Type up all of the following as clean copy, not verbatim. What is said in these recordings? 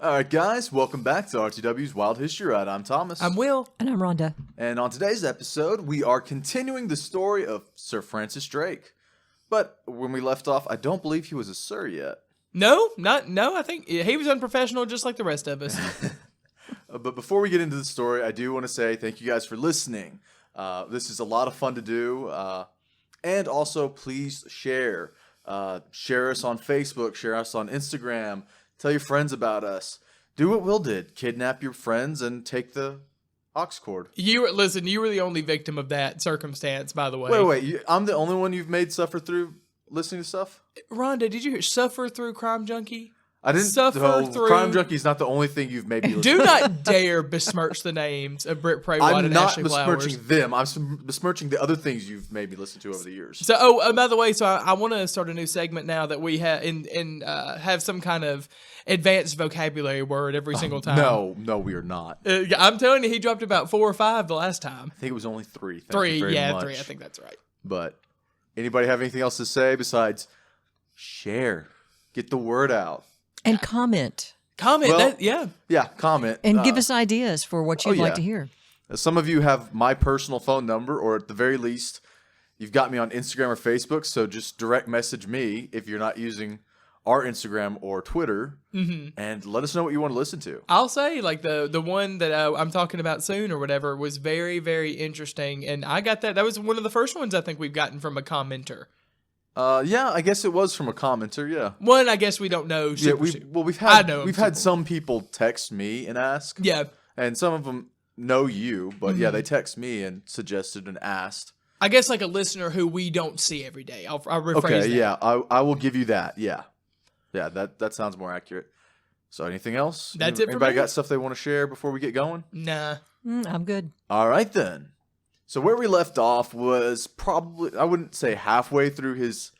All right, guys, welcome back to RTW's Wild History Ride. I'm Thomas. I'm Will. And I'm Rhonda. And on today's episode, we are continuing the story of Sir Francis Drake. But when we left off, I don't believe he was a sir yet. No, I think he was unprofessional just like the rest of us. But before we get into the story, I do want to say thank you guys for listening. This is a lot of fun to do. And also, please share. Share us on Facebook. Share us on Instagram. Tell your friends about us. Do what Will did. Kidnap your friends and take the aux cord. You were the only victim of that circumstance, by the way. Wait. I'm the only one you've made suffer through listening to stuff? Rhonda, did you hear Suffer Through Crime Junkie? I didn't suffer through. Crime Junkie is not the only thing you've made me listen Do to. not dare besmirch the names of Britt Praywhite I'm and not Ashley Flowers. besmirching them. I'm besmirching the other things you've made me listen to over the years. So, by the way, I want to start a new segment now that we have have some kind of advanced vocabulary word every single time. No, we are not. I'm telling you, he dropped about 4 or 5 the last time. I think it was only 3. Thank 3, you very yeah, much. 3. I think that's right. But anybody have anything else to say besides share? Get the word out. And comment. Comment, Well, yeah. Yeah, comment. And give us ideas for what you'd like to hear. Some of you have my personal phone number, or at the very least, you've got me on Instagram or Facebook, so just direct message me if you're not using our Instagram or Twitter, and let us know what you want to listen to. I'll say, like, the one that I'm talking about soon or whatever was very, very interesting, and I got that. That was one of the first ones I think we've gotten from a commenter. Yeah, I guess it was from a commenter, yeah. One, I guess we don't know. We've had some people text me and ask. Yeah. And some of them know you, but yeah, they text me and suggested and asked. I guess like a listener who we don't see every day. I'll rephrase that. Okay, yeah, I will give you that, yeah. Yeah, that sounds more accurate. So anything else? That's it for Anybody me. got stuff they want to share before we get going? Nah. I'm good. All right, then. So where we left off was probably, I wouldn't say halfway through his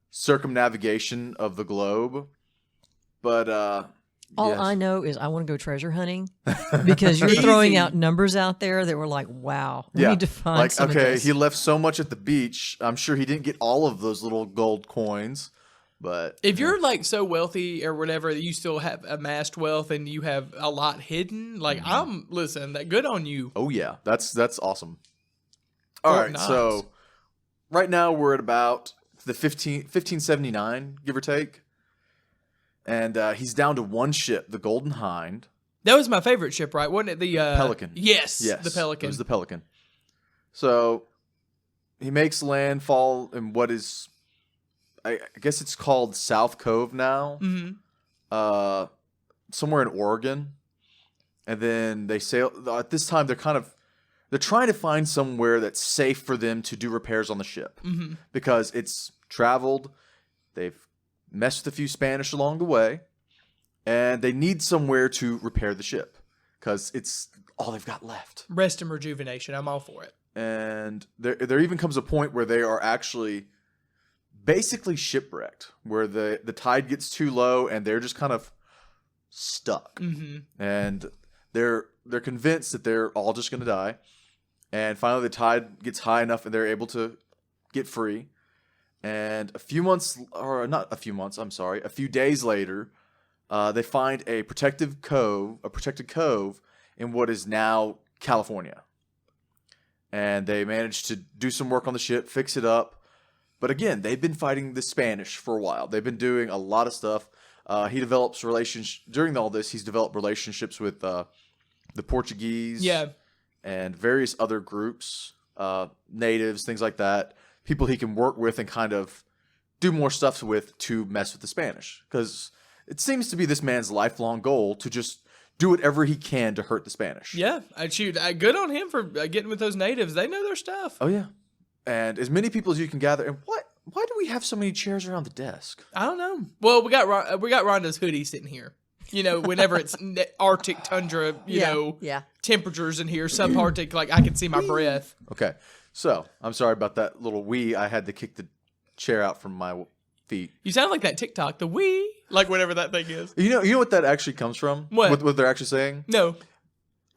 circumnavigation of the globe, but All yes. I know is I want to go treasure hunting because you're throwing out numbers out there that were like, wow, we need to find some of this. He left so much at the beach. I'm sure he didn't get all of those little gold coins, but If you're like so wealthy or whatever that you still have amassed wealth and you have a lot hidden, like listen, that good on you. oh yeah, that's awesome. All Fort right, Knox. so right now we're at about the 1579, give or take. And he's down to one ship, the Golden Hind. That was my favorite ship, right? Wasn't it the Pelican. Yes, the It Pelican. was the Pelican. So he makes landfall in what is, I guess it's called South Cove now. Mm-hmm. Somewhere in Oregon. And then they sail. At this time, they're trying to find somewhere that's safe for them to do repairs on the ship. Mm-hmm. Because it's traveled. They've messed with a few Spanish along the way. And they need somewhere to repair the ship. Because it's all they've got left. Rest and rejuvenation. I'm all for it. And there even comes a point where they are actually basically shipwrecked. Where the tide gets too low and they're just kind of stuck. Mm-hmm. And they're convinced that they're all just going to die. And finally the tide gets high enough and they're able to get free. And a few days later, they find a protected cove in what is now California. And they manage to do some work on the ship, fix it up. But again, they've been fighting the Spanish for a while. They've been doing a lot of stuff. He develops relations during all this. He's developed relationships with the Portuguese, and various other groups, natives, things like that. People he can work with and kind of do more stuff with to mess with the Spanish, because it seems to be this man's lifelong goal to just do whatever he can to hurt the Spanish. Yeah, good on him for getting with those natives. They know their stuff. Oh yeah, and as many people as you can gather. And why do we have so many chairs around the desk? I don't know. Well, we got Rhonda's hoodie sitting here. You know, whenever it's Arctic tundra, you know, temperatures in here, subarctic, like I can see my breath. Okay, so I'm sorry about that little wee. I had to kick the chair out from my feet. You sound like that TikTok, the wee, like whatever that thing is. You know what that actually comes from? What? What they're actually saying? No.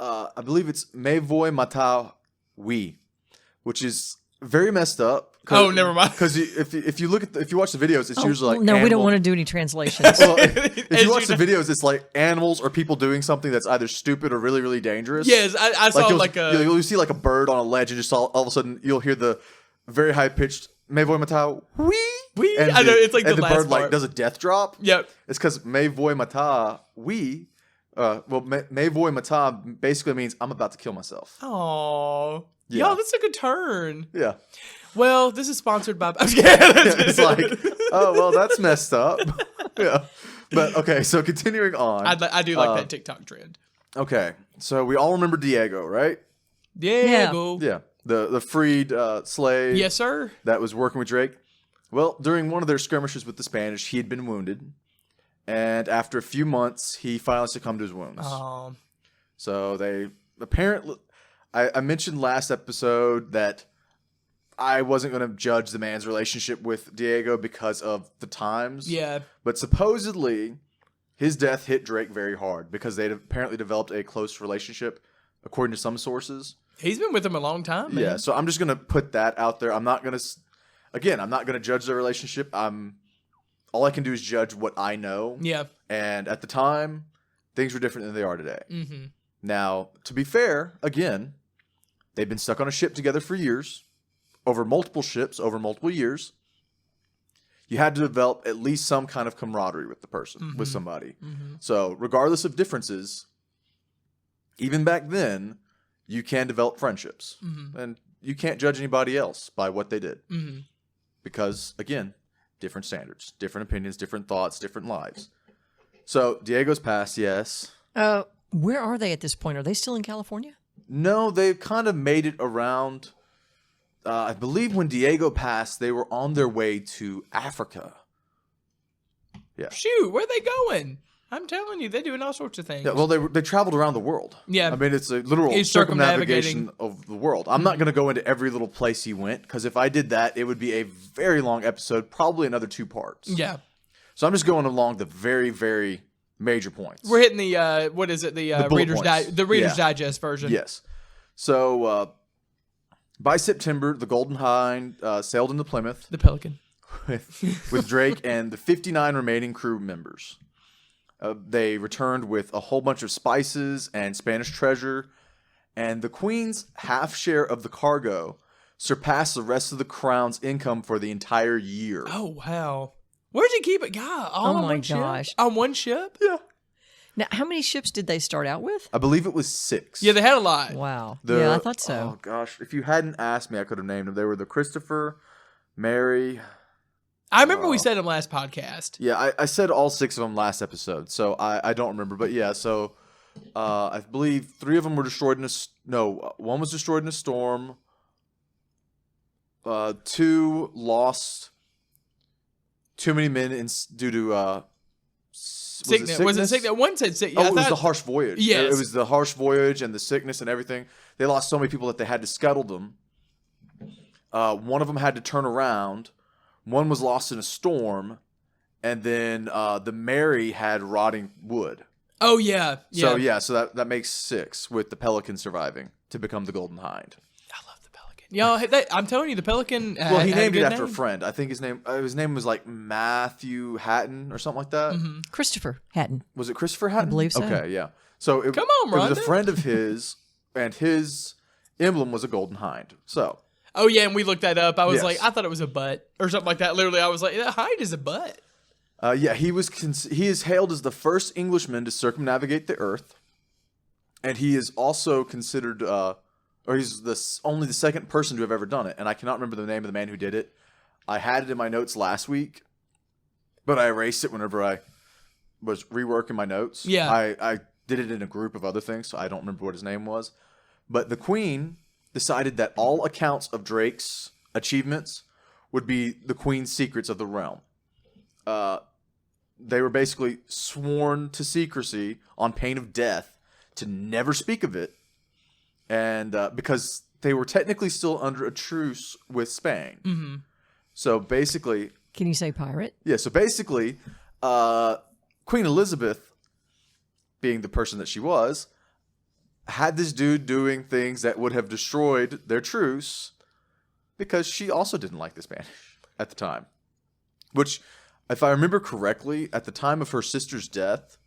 I believe it's me voy matar oui, which is very messed up. Oh, never mind. Because if you watch the videos, it's usually like no, we don't animal- want to do any translations. Well, if you watch the videos, it's like animals or people doing something that's either stupid or really, really dangerous. Yes, I saw you'll see like a bird on a ledge, and just all of a sudden you'll hear the very high pitched "Me voy matar," wee. I know it's like and the last bird part. like does a death drop. Yep. It's because "Me voy matar," "me voy matar" basically means I'm about to kill myself. Oh, Yeah. Yo, this took a turn. Yeah. Well, this is sponsored by. It's like, oh well, that's messed up. Yeah. But okay, so continuing on. I do like that TikTok trend. Okay, so we all remember Diego, right? Diego. Yeah. The freed slave. Yes, sir. That was working with Drake. Well, during one of their skirmishes with the Spanish, he had been wounded, and after a few months, he finally succumbed to his wounds. So they apparently, I mentioned last episode that I wasn't going to judge the man's relationship with Diego because of the times. Yeah. But supposedly, his death hit Drake very hard because they'd apparently developed a close relationship, according to some sources. He's been with him a long time, man. Yeah, so I'm just going to put that out there. I'm not going to judge their relationship. All I can do is judge what I know. Yeah. And at the time, things were different than they are today. Mm-hmm. Now, to be fair, again, they've been stuck on a ship together for years, over multiple ships, over multiple years. You had to develop at least some kind of camaraderie with the person, with somebody. Mm-hmm. So, regardless of differences, even back then, you can develop friendships. Mm-hmm. And you can't judge anybody else by what they did. Mm-hmm. Because, again, different standards, different opinions, different thoughts, different lives. So, Diego's passed, yes. Where are they at this point? Are they still in California? No, they've kind of made it around. I believe when Diego passed, they were on their way to Africa. Yeah. Shoot, where are they going? I'm telling you, they're doing all sorts of things. Yeah, well, they traveled around the world. Yeah. I mean, it's a literal circumnavigation of the world. I'm not going to go into every little place he went, because if I did that, it would be a very long episode, probably another 2 parts. Yeah. So I'm just going along the very, very major points. We're hitting the, what is it, the Reader's Digest version. Yes. So by September, the Golden Hind sailed into Plymouth. The Pelican. with Drake and the 59 remaining crew members. They returned with a whole bunch of spices and Spanish treasure, and the Queen's half share of the cargo surpassed the rest of the crown's income for the entire year. Oh, wow. Where'd you keep it? God, all on one ship? On one ship? Yeah. Now, how many ships did they start out with? I believe it was 6. Yeah, they had a lot. Wow. Yeah, I thought so. Oh, gosh. If you hadn't asked me, I could have named them. They were the Christopher, Mary... I remember we said them last podcast. Yeah, I said all 6 of them last episode, so I don't remember. But yeah, so I believe 3 of them were destroyed in one was destroyed in a storm. 2 lost too many men due to sickness. Was it sickness? One said sickness. Oh, it was the harsh voyage. Yes. It was the harsh voyage and the sickness and everything. They lost so many people that they had to scuttle them. One of them had to turn around. One was lost in a storm, and then the Mary had rotting wood. Oh, yeah. So that makes 6 with the Pelican surviving to become the Golden Hind. I love the Pelican. I'm telling you, the Pelican. Well, he named it after a friend. I think his name was like Matthew Hatton or something like that. Mm-hmm. Christopher Hatton. Was it Christopher Hatton? I believe so. Okay, yeah. So come on, Rhonda. It was a friend of his, and his emblem was a Golden Hind. So. Oh, yeah, and we looked that up. I was like, I thought it was a butt or something like that. Literally, I was like, that hind is a butt. Yeah, he is hailed as the first Englishman to circumnavigate the Earth, and he is also considered, or he's only the second person to have ever done it, and I cannot remember the name of the man who did it. I had it in my notes last week, but I erased it whenever I was reworking my notes. Yeah. I did it in a group of other things, so I don't remember what his name was. But the Queen decided that all accounts of Drake's achievements would be the Queen's secrets of the realm. They were basically sworn to secrecy on pain of death to never speak of it, and because they were technically still under a truce with Spain. Mm-hmm. So basically... Can you say pirate? Yeah, so basically, Queen Elizabeth, being the person that she was, had this dude doing things that would have destroyed their truce because she also didn't like the Spanish at the time. Which, if I remember correctly, at the time of her sister's death,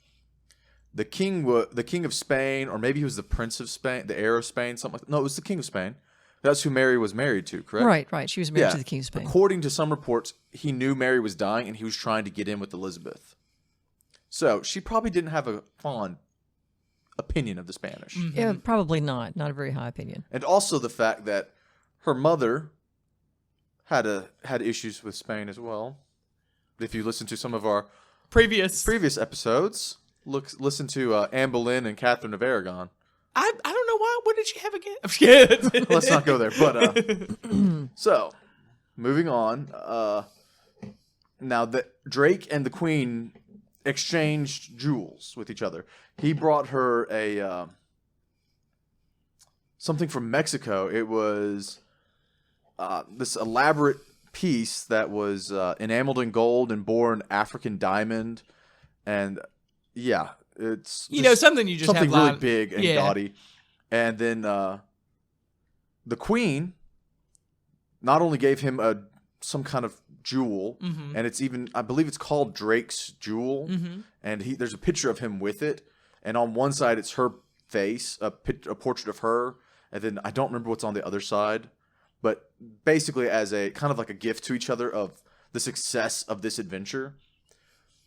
the king of Spain, or maybe he was the Prince of Spain, the heir of Spain, something like that. No, it was the King of Spain. That's who Mary was married to, correct? Right. She was married to the King of Spain. According to some reports, he knew Mary was dying and he was trying to get in with Elizabeth. So she probably didn't have a fond opinion of the Spanish. Mm-hmm. Yeah, probably not. Not a very high opinion. And also the fact that her mother had issues with Spain as well. If you listen to some of our previous episodes, listen to Anne Boleyn and Catherine of Aragon. I don't know why. What did she have again? I'm scared. Let's not go there. But so, moving on. Now that Drake and the Queen exchanged jewels with each other, he brought her a something from Mexico. It was this elaborate piece that was enameled in gold and bore an African diamond, and it's something you just something have really big and gaudy. And then the Queen not only gave him some kind of jewel, and it's even, I believe it's called Drake's jewel, and there's a picture of him with it, and on one side it's her face, a portrait of her, and then I don't remember what's on the other side, but basically as a kind of like a gift to each other of the success of this adventure.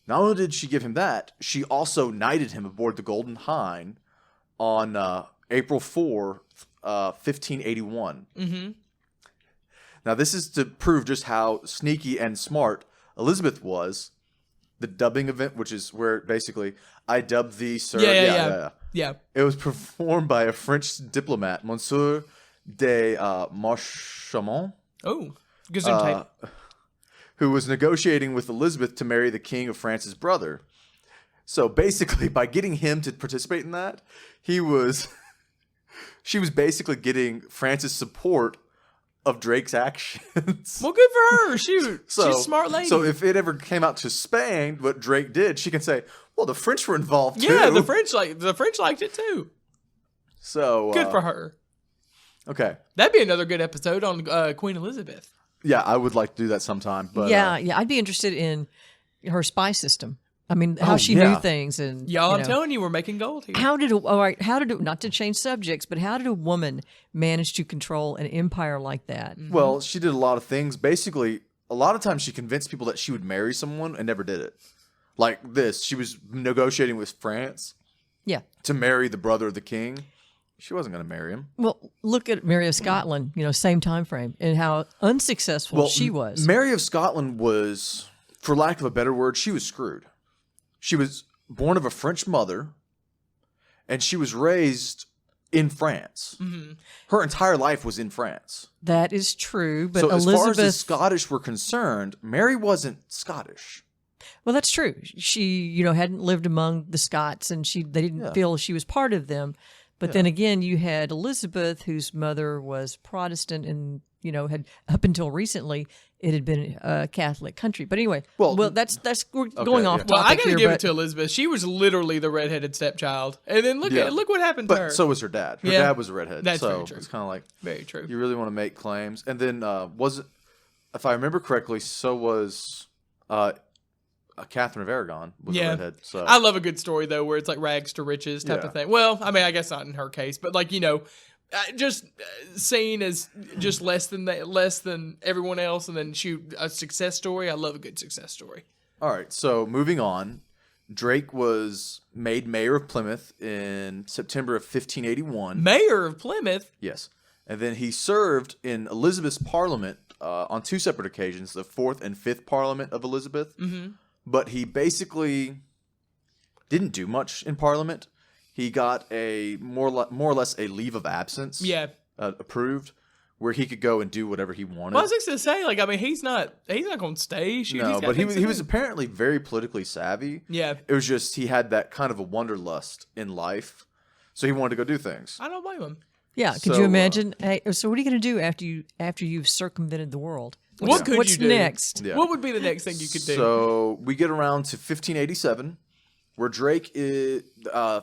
Not only did she give him that, she also knighted him aboard the Golden Hind on April 4, 1581. Now, this is to prove just how sneaky and smart Elizabeth was. The dubbing event, which is where basically, I dubbed thee, sir. Yeah. It was performed by a French diplomat, Monsieur de Marchemont. Oh, Gesundheit. Who was negotiating with Elizabeth to marry the king of France's brother. So basically, by getting him to participate in that, she was basically getting France's support of Drake's actions. Well, good for her. She's a smart lady. So if it ever came out to Spain, what Drake did, she can say, "Well, the French were involved too." Yeah, the French liked it too. So good for her. Okay, that'd be another good episode on Queen Elizabeth. Yeah, I would like to do that sometime. But I'd be interested in her spy system. I mean, how she knew things, and I'm telling you, we're making gold here. How did not to change subjects, but how did a woman manage to control an empire like that? Well, she did a lot of things. Basically, a lot of times she convinced people that she would marry someone and never did it. Like this, she was negotiating with France. Yeah. To marry the brother of the king. She wasn't going to marry him. Well, look at Mary of Scotland, same time frame, and how unsuccessful she was. Mary of Scotland was, for lack of a better word, she was screwed. She was born of a French mother, and she was raised in France. Her entire life was in France. That is true, but so Elizabeth, as far as the Scottish were concerned, Mary wasn't Scottish. Well, that's true. She, hadn't lived among the Scots, and they didn't feel she was part of them. But then again, you had Elizabeth, whose mother was Protestant, and had up until recently it had been a Catholic country. But anyway, well, that's we're going off. Well, I got to give it to Elizabeth. She was literally the redheaded stepchild, and then look what happened to her. But so was her dad. Her dad was a redhead. That's so very true. It's kind of like very true. You really want to make claims, and then if I remember correctly, so was. Catherine of Aragon was a redhead. So I love a good story though, where it's like rags to riches type of thing. Well, I mean, I guess not in her case, but just seen as just less than everyone else, and then shoot a success story. I love a good success story. All right, so moving on, Drake was made mayor of Plymouth in September of 1581. Mayor of Plymouth? Yes, and then he served in Elizabeth's Parliament on two separate occasions, the 4th and 5th Parliament of Elizabeth. But he basically didn't do much in Parliament. He got a more or less a leave of absence approved, where he could go and do whatever he wanted. Well, I was just going to say, he's not going to stay. No, but he was apparently very politically savvy. Yeah. It was just he had that kind of a wanderlust in life, so he wanted to go do things. I don't blame him. Yeah, could you imagine? So what are you going to do after you've circumvented the world? What's next? Yeah. What would be the next thing you could do? So we get around to 1587, where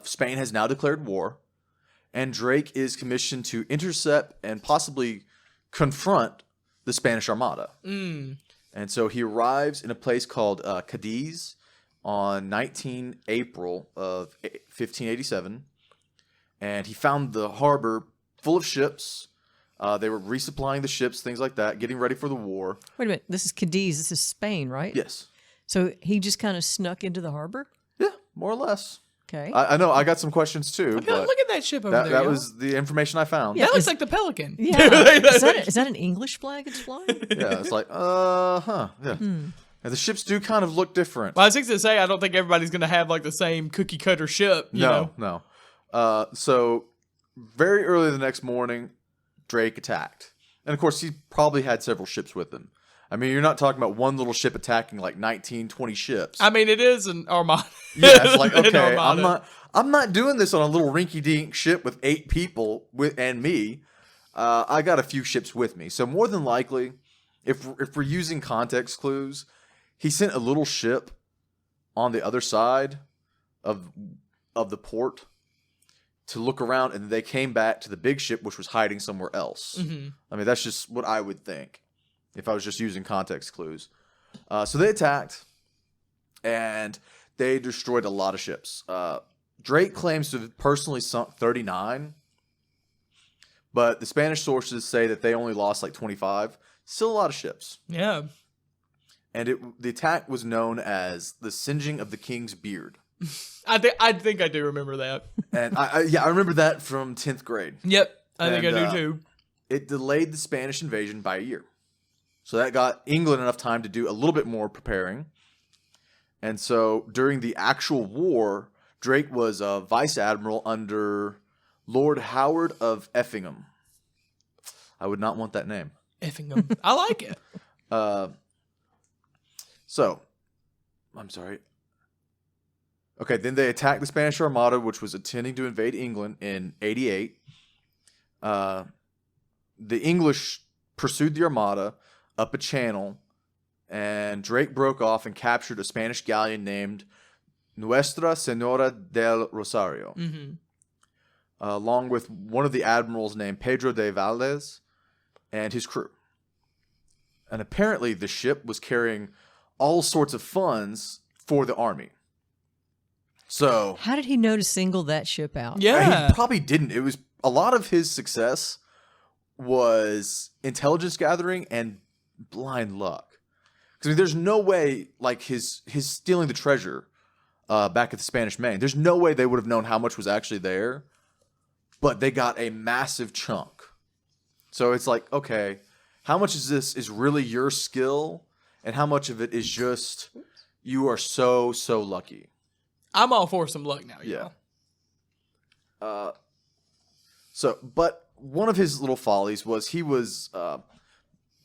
Spain has now declared war, and Drake is commissioned to intercept and possibly confront the Spanish Armada. And so he arrives in a place called Cadiz on 19 April of 1587. And he found the harbor full of ships. They were resupplying the ships, things like that, getting ready for the war. Wait a minute. This is Cadiz. This is Spain, right? Yes. So he just kind of snuck into the harbor? Yeah, more or less. Okay. I know. I got some questions too. Look but at that ship over that, there. that y'all. was the information I found. Yeah. That looks like the Pelican. Yeah. Is that an English flag it's flying? Yeah, it's like, yeah. And the ships do kind of look different. Well, I was going to say, I don't think everybody's going to have like the same cookie cutter ship. You know? No. So very early the next morning, Drake attacked. And of course, he probably had several ships with him. I mean, you're not talking about one little ship attacking like 19, 20 ships. I mean, it is an armada. Yeah, it's like, An okay, armada. I'm not doing this on a little rinky-dink ship with 8 people and me. I got a few ships with me. So more than likely, if we're using context clues, he sent a little ship on the other side of the port to look around, and they came back to the big ship, which was hiding somewhere else. Mm-hmm. I mean, that's just what I would think if I was just using context clues. So they attacked, and they destroyed a lot of ships. Drake claims to have personally sunk 39, but the Spanish sources say that they only lost like 25. Still a lot of ships. Yeah. And the attack was known as the singeing of the king's beard. I think I do remember that. And I remember that from 10th grade. Yep. I think And, I do too. It delayed the Spanish invasion by a year. So that got England enough time to do a little bit more preparing. And so during the actual war, Drake was a vice admiral under Lord Howard of Effingham. I would not want that name. Effingham. I like it. So, I'm sorry. Okay, then they attacked the Spanish Armada, which was intending to invade England in 88. The English pursued the Armada up a channel, and Drake broke off and captured a Spanish galleon named Nuestra Senora del Rosario, along with one of the admirals named Pedro de Valdez and his crew. And apparently the ship was carrying all sorts of funds for the army. So How did he know to single that ship out? Yeah. he probably didn't. It was a lot of his success was intelligence gathering and blind luck. Because I mean, there's no way like his stealing the treasure back at the Spanish Main. There's no way they would have known how much was actually there, but they got a massive chunk. So it's like, okay, how much is this is really your skill, and how much of it is just you are so lucky. I'm all for some luck now. Yeah. Y'all. But one of his little follies was he was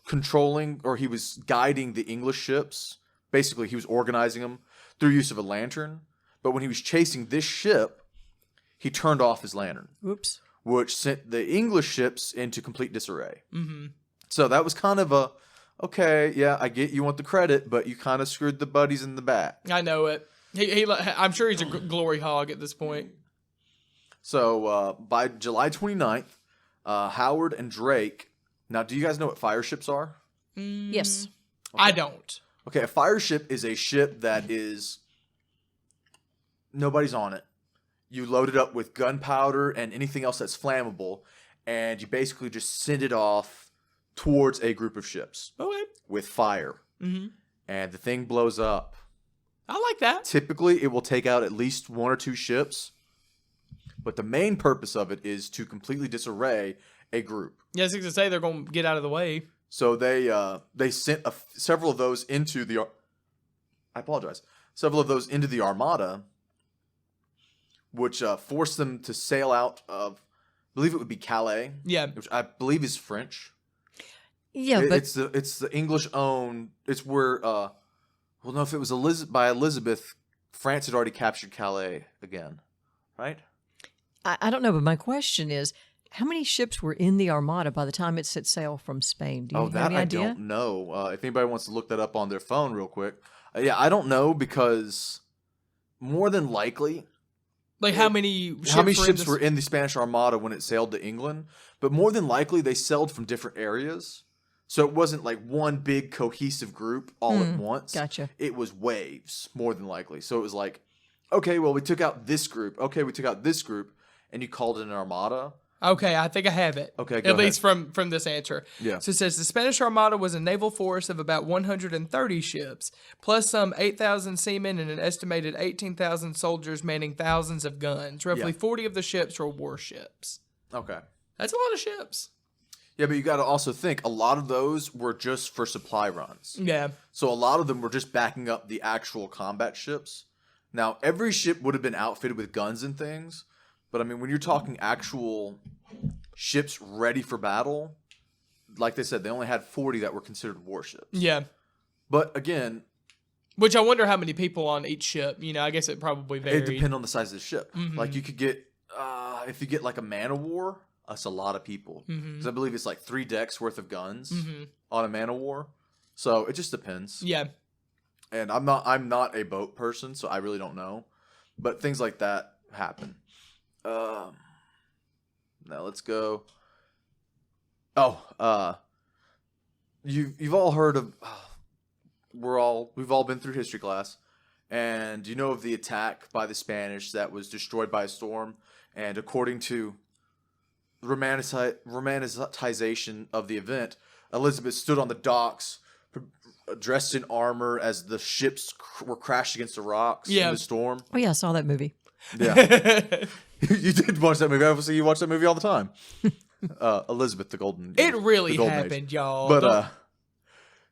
controlling, or he was guiding the English ships. Basically, he was organizing them through use of a lantern. But when he was chasing this ship, he turned off his lantern. Oops. Which sent the English ships into complete disarray. Mm-hmm. So that was kind of a, okay, yeah, I get you want the credit, but you kind of screwed the buddies in the back. I know it. I'm sure he's a glory hog at this point. So by July 29th, Howard and Drake. Now, do you guys know what fire ships are? Yes. Okay. I don't. Okay, a fire ship is a ship that is nobody's on it. You load it up with gunpowder and anything else that's flammable, and you basically just send it off towards a group of ships Okay. with fire. Mm-hmm. And the thing blows up. I like that. Typically, it will take out at least 1 or 2 ships, but the main purpose of it is to completely disarray a group. Yeah, I was going to say they're going to get out of the way. So they sent several of those into the. I apologize. Several of those into the Armada, which forced them to sail out of, I believe it would be Calais. Yeah. Which I believe is French. Yeah, but It's the English owned. It's where well, no, if it was by Elizabeth, France had already captured Calais again, right? I don't know. But my question is, how many ships were in the Armada by the time it set sail from Spain? Do you have any idea? I don't know. If anybody wants to look that up on their phone real quick. Yeah, I don't know, because more than likely, Like how many ships were in the Spanish Armada when it sailed to England? But more than likely, they sailed from different areas. So it wasn't like one big cohesive group all at once. Gotcha. It was waves, more than likely. So it was like, okay, well, we took out this group. Okay, we took out this group. And you called it an armada. Okay, I think I have it. Okay, go At ahead. least from this answer. Yeah. So it says the Spanish Armada was a naval force of about 130 ships, plus some 8,000 seamen and an estimated 18,000 soldiers manning thousands of guns. Roughly Yeah. 40 of the ships were warships. Okay. That's a lot of ships. Yeah, but you got to also think a lot of those were just for supply runs. Yeah. So a lot of them were just backing up the actual combat ships. Now, every ship would have been outfitted with guns and things. But I mean, when you're talking actual ships ready for battle, like they said, they only had 40 that were considered warships. Yeah. But again, Which I wonder how many people on each ship. You know, I guess it probably varied. it depends on the size of the ship. Like you could get, if you get like a man of war, that's a lot of people. Because I believe it's like 3 decks worth of guns on a man of war. So it just depends. Yeah. And I'm not a boat person, so I really don't know. But things like that happen. Now let's go. You've all heard of. We've all been through history class, and you know of the attack by the Spanish that was destroyed by a storm. And according to the romanticization of the event, Elizabeth stood on the docks, dressed in armor, as the ships were crashed against the rocks in the storm. Oh yeah, I saw that movie. Yeah. You did watch that movie. Obviously, you watch that movie all the time. Elizabeth, the Golden It really the Golden happened, Age. y'all. But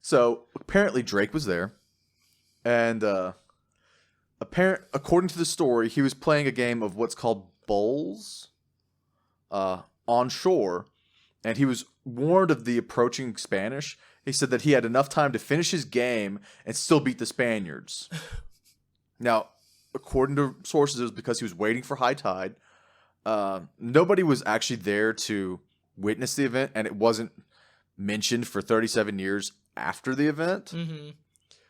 so apparently Drake was there, and according to the story, he was playing a game of what's called bowls, on shore, and he was warned of the approaching Spanish. He said that he had enough time to finish his game and still beat the Spaniards. Now, according to sources, it was because he was waiting for high tide. Nobody was actually there to witness the event, and it wasn't mentioned for 37 years after the event.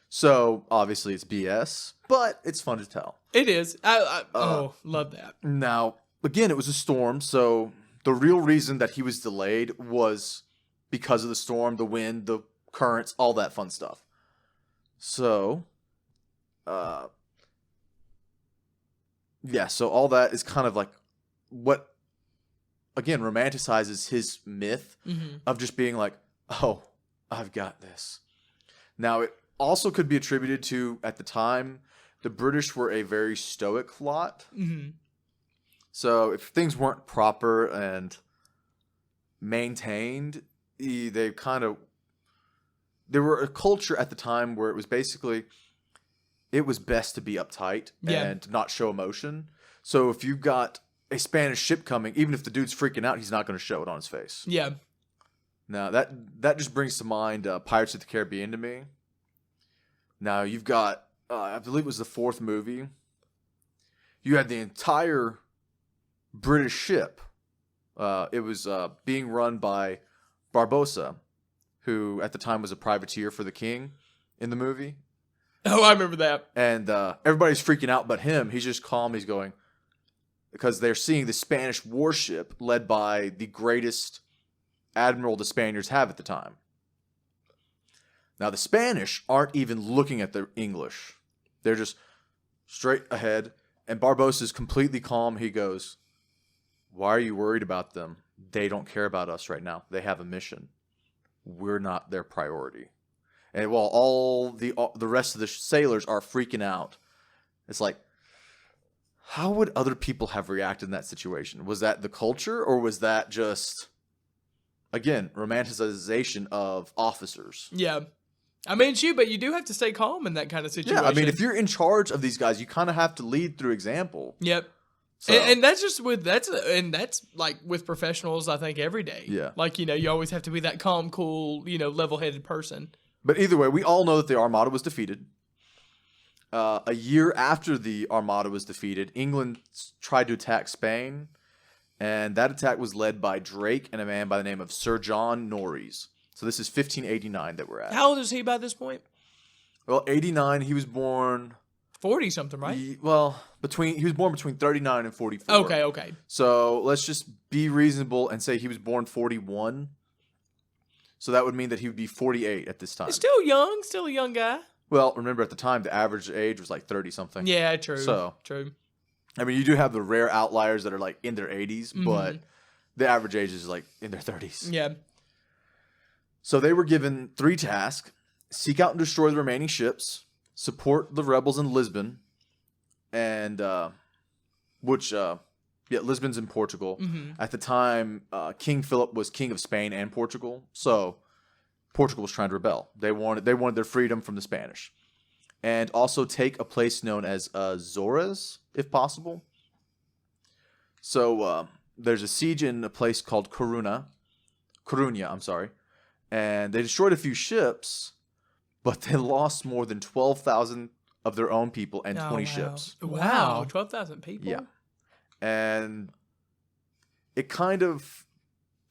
So, obviously, it's BS, but it's fun to tell. It is. Love that. Now, again, it was a storm, so the real reason that he was delayed was because of the storm, the wind, the currents, all that fun stuff. So, so all that is kind of like what, again, romanticizes his myth of just being like, oh, I've got this. Now, it also could be attributed to, at the time, the British were a very stoic lot. So if things weren't proper and maintained, there were a culture at the time where it was basically, it was best to be uptight and not show emotion. So if you got a Spanish ship coming, even if the dude's freaking out, he's not going to show it on his face. Yeah. Now, that just brings to mind Pirates of the Caribbean to me. Now, you've got, I believe it was the 4th movie. You had the entire British ship. It was being run by Barbossa, who at the time was a privateer for the king in the movie. Oh, I remember that. And everybody's freaking out but him. He's just calm. He's going, because they're seeing the Spanish warship led by the greatest admiral the Spaniards have at the time. Now, the Spanish aren't even looking at the English. They're just straight ahead. And Barbossa is completely calm. He goes, why are you worried about them? They don't care about us right now. They have a mission. We're not their priority. And while all the rest of the sailors are freaking out, it's like, how would other people have reacted in that situation? Was that the culture, or was that just, again, romanticization of officers? Yeah. I mean, but you do have to stay calm in that kind of situation. Yeah, I mean, if you're in charge of these guys, you kind of have to lead through example. Yep. So, and that's just that's like with professionals, I think, every day. Yeah. Like, you always have to be that calm, cool, level-headed person. But either way, we all know that the Armada was defeated. A year after the Armada was defeated, England tried to attack Spain, and that attack was led by Drake and a man by the name of Sir John Norreys. So this is 1589 that we're at. How old is he by this point? Well, 89, he was born... 40-something, right? He was born between 39 and 44. Okay. So let's just be reasonable and say he was born 41. So that would mean that he would be 48 at this time. Still young, still a young guy. Well, remember at the time, the average age was like 30-something. Yeah, true. So, true. I mean, you do have the rare outliers that are like in their 80s, Mm-hmm. but the average age is like in their 30s. Yeah. So they were given 3 tasks: seek out and destroy the remaining ships, support the rebels in Lisbon, and Lisbon's in Portugal. Mm-hmm. At the time, King Philip was king of Spain and Portugal, so Portugal was trying to rebel. They wanted their freedom from the Spanish, and also take a place known as Azores, if possible. So there's a siege in a place called Coruña, and they destroyed a few ships, but they lost more than 12,000 of their own people and 20 ships. Wow, 12,000 people? Yeah. And it kind of,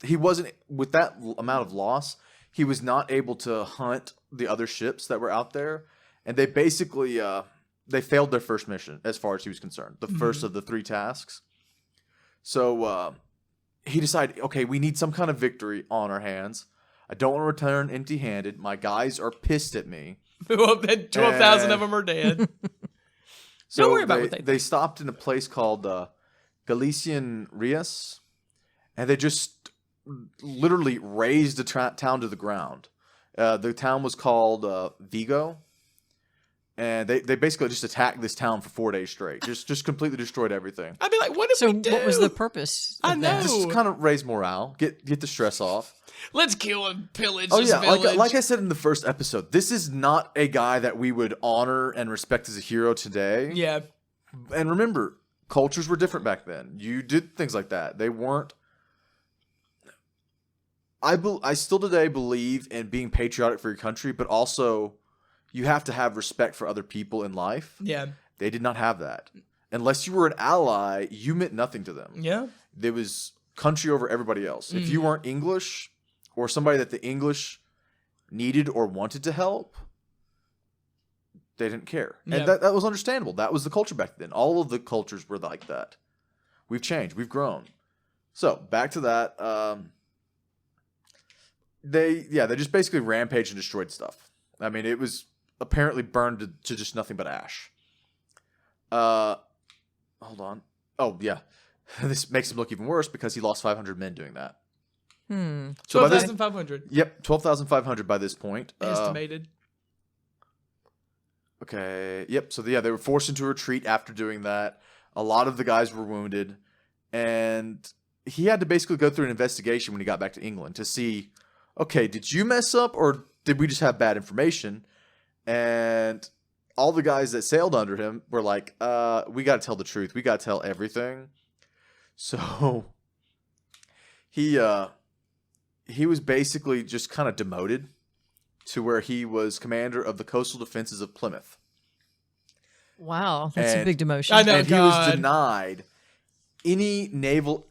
he wasn't, with that amount of loss, he was not able to hunt the other ships that were out there. And they basically, they failed their first mission as far as he was concerned. The first of the 3 tasks. So he decided, okay, we need some kind of victory on our hands. I don't want to return empty-handed. My guys are pissed at me. Well, 12,000 of them are dead. So don't worry about what they stopped in a place called Galician Rias, and they just literally razed the town to the ground. The town was called Vigo, and they basically just attacked this town for 4 days straight. Just completely destroyed everything. I'd be like, what did we do? What was the purpose of I know. Just kind of raise morale, get the stress off. Let's kill and pillage Oh this yeah, village. like I said in the first episode, this is not a guy that we would honor and respect as a hero today. Yeah. And remember, cultures were different back then. You did things like that. They weren't. I still today believe in being patriotic for your country, but also you have to have respect for other people in life. Yeah. They did not have that. Unless you were an ally, you meant nothing to them. Yeah. There was country over everybody else. If you weren't English or somebody that the English needed or wanted to help, they didn't care. Yeah. And that was understandable. That was the culture back then. All of the cultures were like that. We've changed. We've grown. So, back to that. They just basically rampaged and destroyed stuff. I mean, it was apparently burned to just nothing but ash. Hold on. Oh, yeah. This makes him look even worse because he lost 500 men doing that. So 12,500. Yep, 12,500 by this point. Estimated. Okay. Yep. So they were forced into retreat after doing that. A lot of the guys were wounded, and he had to basically go through an investigation when he got back to England to see, okay, did you mess up or did we just have bad information? And all the guys that sailed under him were like, we got to tell the truth. We got to tell everything. So he was basically just kind of demoted to where he was commander of the coastal defenses of Plymouth. Wow, that's a And- big demotion. I know. And he God. was denied any naval.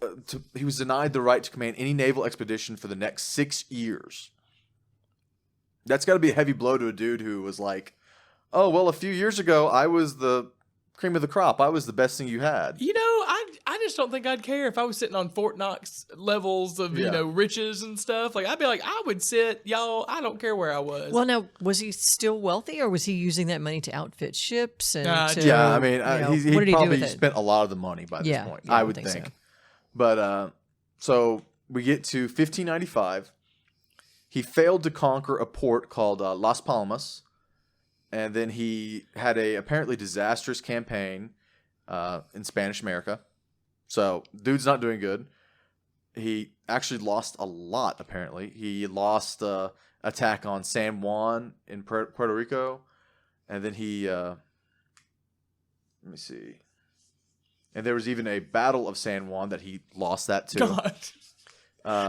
He was denied the right to command any naval expedition for the next 6 years. That's got to be a heavy blow to a dude who was like, "Oh well, a few years ago, I was the cream of the crop. I was the best thing you had." You know, I just don't think I'd care if I was sitting on Fort Knox levels of, Yeah. riches and stuff. Like, I'd be like, I would sit, y'all, I don't care where I was. Well, now, was he still wealthy, or was he using that money to outfit ships? And to, Yeah, I mean, you know, he what did he do probably with it? spent a lot of the money by this Yeah, point. yeah, I I would think think. so. But so we get to 1595. He failed to conquer a port called Las Palmas, and then he had a apparently disastrous campaign in Spanish America. So dude's not doing good. He actually lost a lot. Apparently, he lost attack on San Juan in Puerto Rico, and then he let me see. And there was even a Battle of San Juan that he lost that too. God.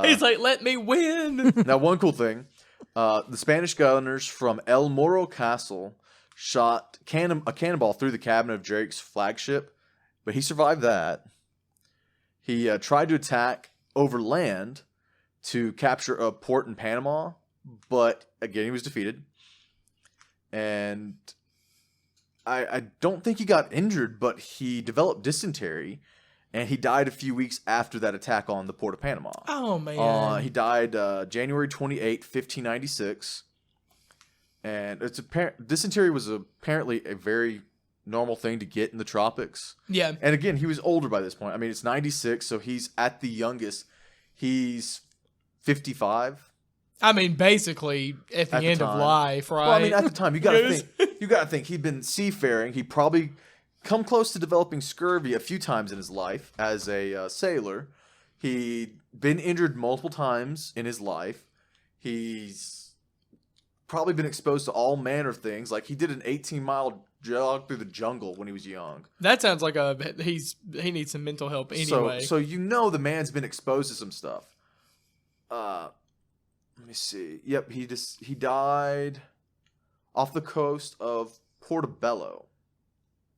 He's like, let me win. Now, one cool thing, the Spanish gunners from El Morro Castle shot a cannonball through the cabin of Drake's flagship, but he survived that. He tried to attack over land to capture a port in Panama, but again, he was defeated. And I don't think he got injured, but he developed dysentery, and he died a few weeks after that attack on the port of Panama. Oh man, He died January 28, 1596, and it's apparent dysentery was apparently a very normal thing to get in the tropics. Yeah, and again, he was older by this point. I mean, it's 96, so he's at the youngest. He's 55. I mean, basically at the end of life, right? Well, I mean, at the time, you gotta think he'd been seafaring. He probably come close to developing scurvy a few times in his life as a sailor. He'd been injured multiple times in his life. He's probably been exposed to all manner of things. Like, he did an 18-mile jog through the jungle when he was young. That sounds like he needs some mental help anyway. So the man's been exposed to some stuff. Let me see. Yep, he died off the coast of Portobello.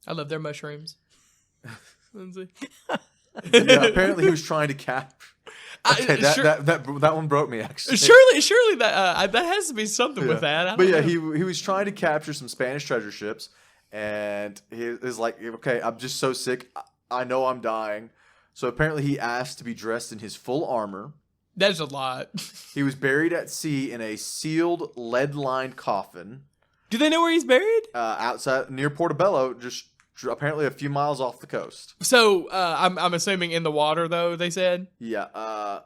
I love their mushrooms. Lindsay. Yeah, apparently he was trying to capture. Okay, that one broke me actually. Surely that has to be something with that. But yeah, he was trying to capture some Spanish treasure ships, and he was like, okay, I'm just so sick. I know I'm dying. So apparently he asked to be dressed in his full armor. That's a lot. He was buried at sea in a sealed, lead-lined coffin. Do they know where he's buried? Outside near Portobello, just apparently a few miles off the coast. So I'm assuming in the water, though. They said. Yeah.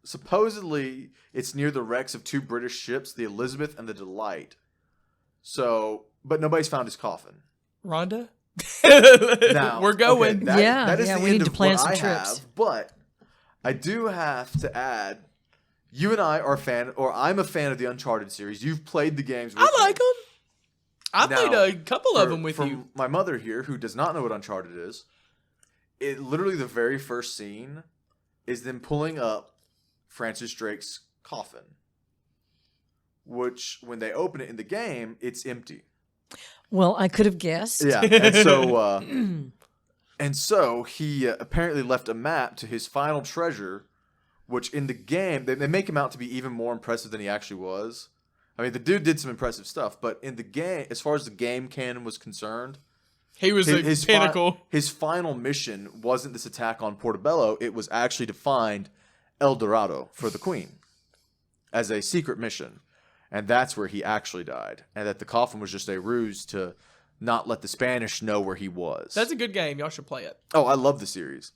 Supposedly it's near the wrecks of two British ships, the Elizabeth and the Delight. So, but nobody's found his coffin. Rhonda. Now we're going. Okay, that is the we end need to of plan what some I trips. have, but I do have to add, you and I are I'm a fan of the Uncharted series. You've played the games with I like me. them. I Now, played a couple of them with you. My mother here, who does not know what Uncharted is, it literally the very first scene is them pulling up Francis Drake's coffin, which when they open it in the game, it's empty. Well, I could have guessed. Yeah, and so he apparently left a map to his final treasure, which in the game they make him out to be even more impressive than he actually was. I mean, the dude did some impressive stuff, but in the game, as far as the game canon was concerned, he was his pinnacle. His final mission wasn't this attack on Portobello. It was actually to find El Dorado for the Queen as a secret mission. And that's where he actually died. And that the coffin was just a ruse to not let the Spanish know where he was. That's a good game. Y'all should play it. Oh, I love the series.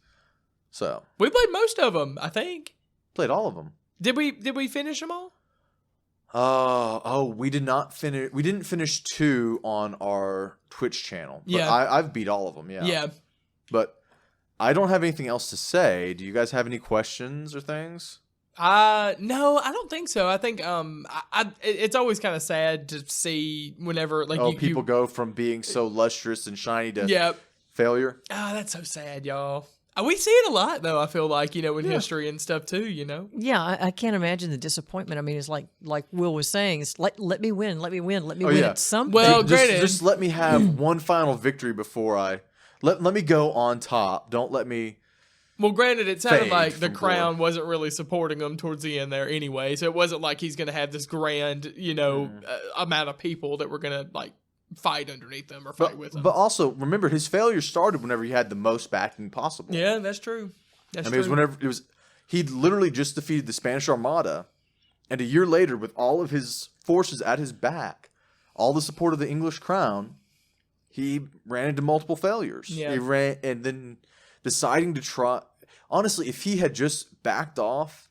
So we played most of them, I think. Played all of them. Did we finish them all? We did not finish. We didn't finish 2 on our Twitch channel. But Yeah, I've beat all of them. Yeah. Yeah. But I don't have anything else to say. Do you guys have any questions or things? No, I don't think so. I think it's always kind of sad to see whenever people go from being so lustrous and shiny to failure. Oh, that's so sad, y'all. We see it a lot, though. I feel like in history and stuff too. Yeah, I can't imagine the disappointment. I mean, it's like Will was saying, it's like let me win at something. Well, granted, just let me have one final victory before I let me go on top. Don't let me. Well, granted, it sounded fade like the from Crown wasn't really supporting him towards the end there anyway. So it wasn't like he's going to have this grand, amount of people that were going to fight underneath them or fight with him. But also remember, his failure started whenever he had the most backing possible. Yeah, that's true. It was whenever he'd literally just defeated the Spanish Armada, and a year later, with all of his forces at his back, all the support of the English crown, he ran into multiple failures. Yeah. He ran, and then deciding to try. Honestly, if he had just backed off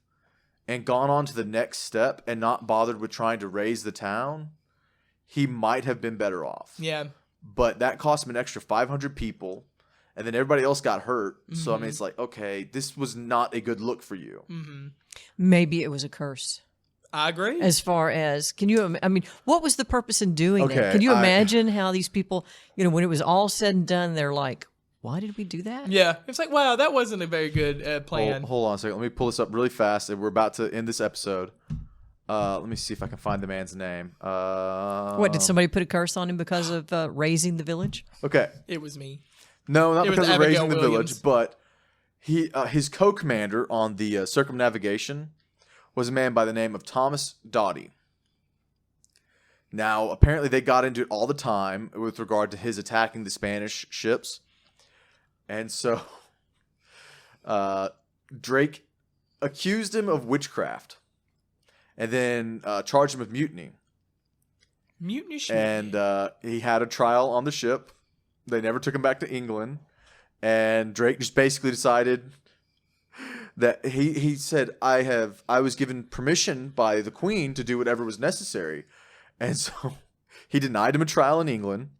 and gone on to the next step and not bothered with trying to raise the town, he might have been better off. Yeah. But that cost him an extra 500 people, and then everybody else got hurt. Mm-hmm. So, I mean, it's like, okay, this was not a good look for you. Mm-hmm. Maybe it was a curse. I agree. As far as, what was the purpose in doing that? Can you imagine how these people, when it was all said and done, they're like, why did we do that? Yeah. It's like, wow, that wasn't a very good plan. Hold on a second. Let me pull this up really fast. We're about to end this episode. Let me see if I can find the man's name. What, did somebody put a curse on him because of raising the village? Okay. It was me. No, not because of raising the Williams. village, but his co-commander on the circumnavigation was a man by the name of Thomas Doughty. Now, apparently they got into it all the time with regard to his attacking the Spanish ships. And so Drake accused him of witchcraft and then charged him with mutiny. Mutiny. And he had a trial on the ship. They never took him back to England. And Drake just basically decided that he said, I was given permission by the Queen to do whatever was necessary. And so he denied him a trial in England.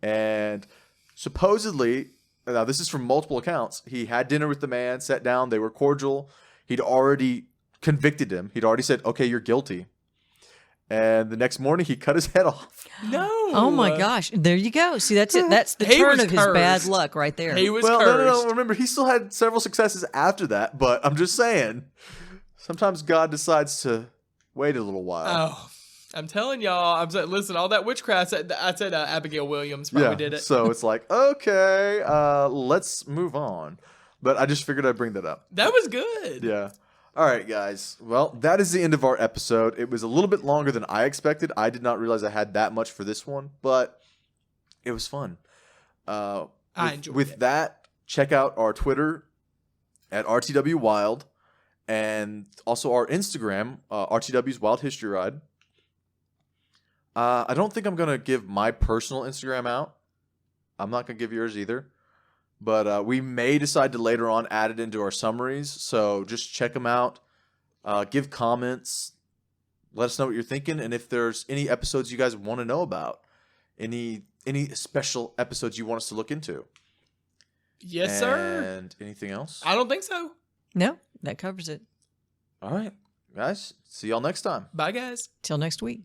And supposedly, now this is from multiple accounts, he had dinner with the man, sat down, they were cordial. He'd already convicted him. He'd already said, okay, you're guilty. And the next morning, he cut his head off. No. Oh my gosh! There you go. See, that's it. That's the He turn was of his cursed. bad luck right there. He was Well, cursed. no. Remember, he still had several successes after that. But I'm just saying, sometimes God decides to wait a little while. Oh, I'm telling y'all. I'm saying, listen, all that witchcraft. I said Abigail Williams probably did it. So it's like, okay, let's move on. But I just figured I'd bring that up. That was good. Yeah. All right, guys. Well, that is the end of our episode. It was a little bit longer than I expected. I did not realize I had that much for this one, but it was fun. I enjoyed With it. that, check out our Twitter at RTWWild and also our Instagram, RTW's Wild History Ride. I don't think I'm going to give my personal Instagram out. I'm not going to give yours either. But we may decide to later on add it into our summaries. So just check them out. Give comments. Let us know what you're thinking. And if there's any episodes you guys want to know about. Any special episodes you want us to look into. Yes, sir. And anything else? I don't think so. No, that covers it. All right. Guys, see y'all next time. Bye, guys. Till next week.